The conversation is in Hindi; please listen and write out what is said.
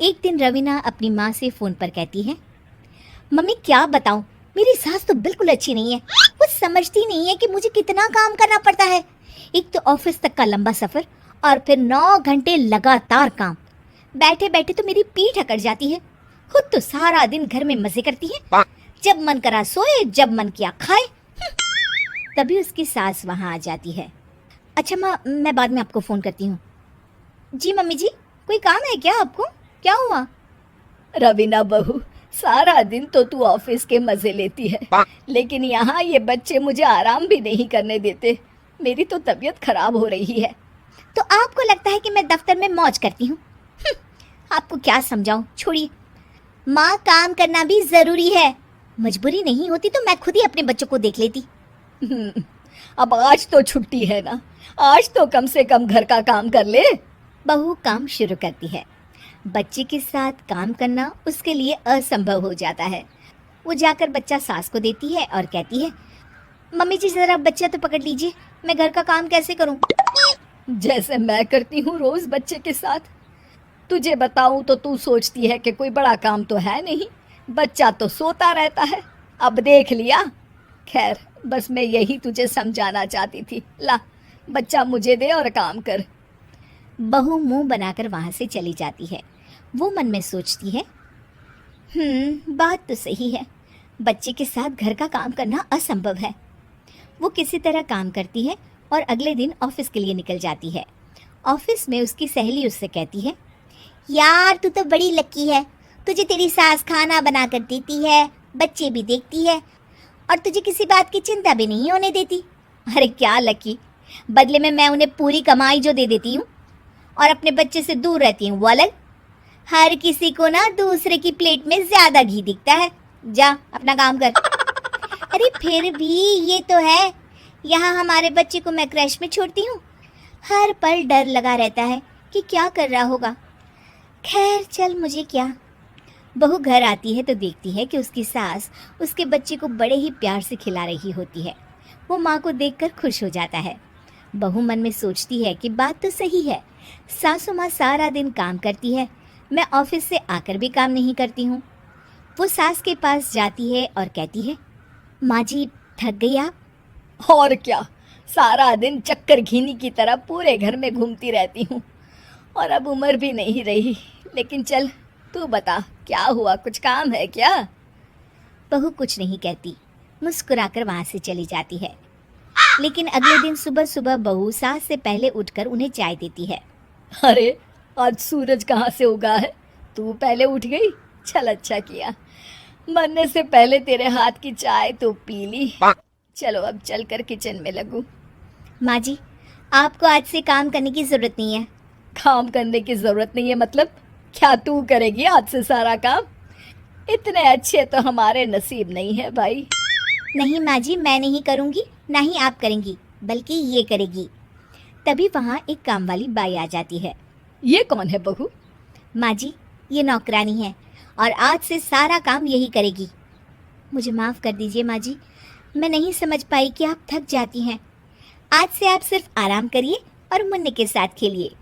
एक दिन रवीना अपनी माँ से फोन पर कहती है, मम्मी क्या बताऊं, मेरी सास तो बिल्कुल अच्छी नहीं है। वो समझती नहीं है कि मुझे कितना काम करना पड़ता है। एक तो ऑफिस तक का लंबा सफर और फिर 9 घंटे लगातार काम। बैठे बैठे तो मेरी पीठ अकड़ जाती है। खुद तो सारा दिन घर में मजे करती है, जब मन करा सोए, जब मन किया खाए। तभी उसकी सास वहां आ जाती है। अच्छा माँ, मैं बाद में आपको फोन करती हूँ। जी मम्मी जी, कोई काम है क्या आपको? क्या हुआ? रवीना बहू, सारा दिन तो तू ऑफिस के मजे लेती है, लेकिन यहाँ ये बच्चे मुझे आराम भी नहीं करने देते। मेरी तो तबीयत खराब हो रही है। तो आपको लगता है कि मैं दफ्तर में मौज करती हूँ? आपको क्या समझाऊं, छोड़िए। माँ, काम करना भी जरूरी है। मजबूरी नहीं होती तो मैं खुद ही अपने बच्चों को देख लेती। अब आज तो छुट्टी है ना, आज तो कम से कम घर का काम कर ले। बहू काम शुरू करती है। बच्चे के साथ काम करना उसके लिए असंभव हो जाता है। वो जाकर बच्चा सास को देती है और कहती है, मम्मी जी जरा बच्चा तो पकड़ लीजिए, मैं घर का काम कैसे करूं? जैसे मैं करती हूँ रोज बच्चे के साथ। तुझे बताऊं तो तू सोचती है कि कोई बड़ा काम तो है नहीं, बच्चा तो सोता रहता है। अब देख लिया। खैर, बस मैं यही तुझे समझाना चाहती थी। ला, बच्चा मुझे दे और काम कर। बहू मुंह बनाकर वहां से चली जाती है। वो मन में सोचती है, बात तो सही है, बच्चे के साथ घर का काम करना असंभव है। वो किसी तरह काम करती है और अगले दिन ऑफिस के लिए निकल जाती है। ऑफिस में उसकी सहेली उससे कहती है, यार तू तो बड़ी लकी है, तुझे तेरी सास खाना बना कर देती है, बच्चे भी देखती है और तुझे किसी बात की चिंता भी नहीं होने देती। अरे क्या लकी, बदले में मैं उन्हें पूरी कमाई जो दे देती हूँ और अपने बच्चे से दूर रहती हूँ वो अलग। हर किसी को ना दूसरे की प्लेट में ज्यादा घी दिखता है। जा अपना काम कर। अरे फिर भी ये तो है, यहाँ हमारे बच्चे को मैं क्रैश में छोड़ती हूँ, हर पल डर लगा रहता है कि क्या कर रहा होगा। खैर चल, मुझे क्या। बहू घर आती है तो देखती है कि उसकी सास उसके बच्चे को बड़े ही प्यार से खिला रही होती है। वो माँ को देखकर खुश हो जाता है। बहू मन में सोचती है कि बात तो सही है, सासू माँ सारा दिन काम करती है, मैं ऑफिस से आकर भी काम नहीं करती हूँ। वो सास के पास जाती है और कहती है, माँ जी थक गई आप? और क्या, सारा दिन चक्कर घीनी की तरह पूरे घर में घूमती रहती हूँ और अब उम्र भी नहीं रही। लेकिन चल, तू बता क्या हुआ, कुछ काम है क्या? बहू कुछ नहीं कहती, मुस्कुराकर वहां से चली जाती है। लेकिन अगले दिन सुबह सुबह बहू सास से पहले उठकर उन्हें चाय देती है। अरे, आज सूरज कहाँ से उगा है? तू पहले उठ गई, चल अच्छा किया। मरने से पहले तेरे हाथ की चाय तो पी ली। चलो अब चलकर किचन में लगूं। माँ जी, आपको आज से काम करने की जरूरत नहीं है। काम करने की जरूरत नहीं है मतलब? क्या तू करेगी आज से सारा काम? इतने अच्छे तो हमारे नसीब नहीं है भाई। नहीं माँ जी, मैं नहीं करूँगी, ना ही आप करेंगी, बल्कि ये करेगी। तभी वहाँ एक काम वाली बाई आ जाती है। ये कौन है बहू? माँ जी, ये नौकरानी है और आज से सारा काम यही करेगी। मुझे माफ़ कर दीजिए माँ जी, मैं नहीं समझ पाई कि आप थक जाती हैं। आज से आप सिर्फ आराम करिए और मुन्ने के साथ खेलिए।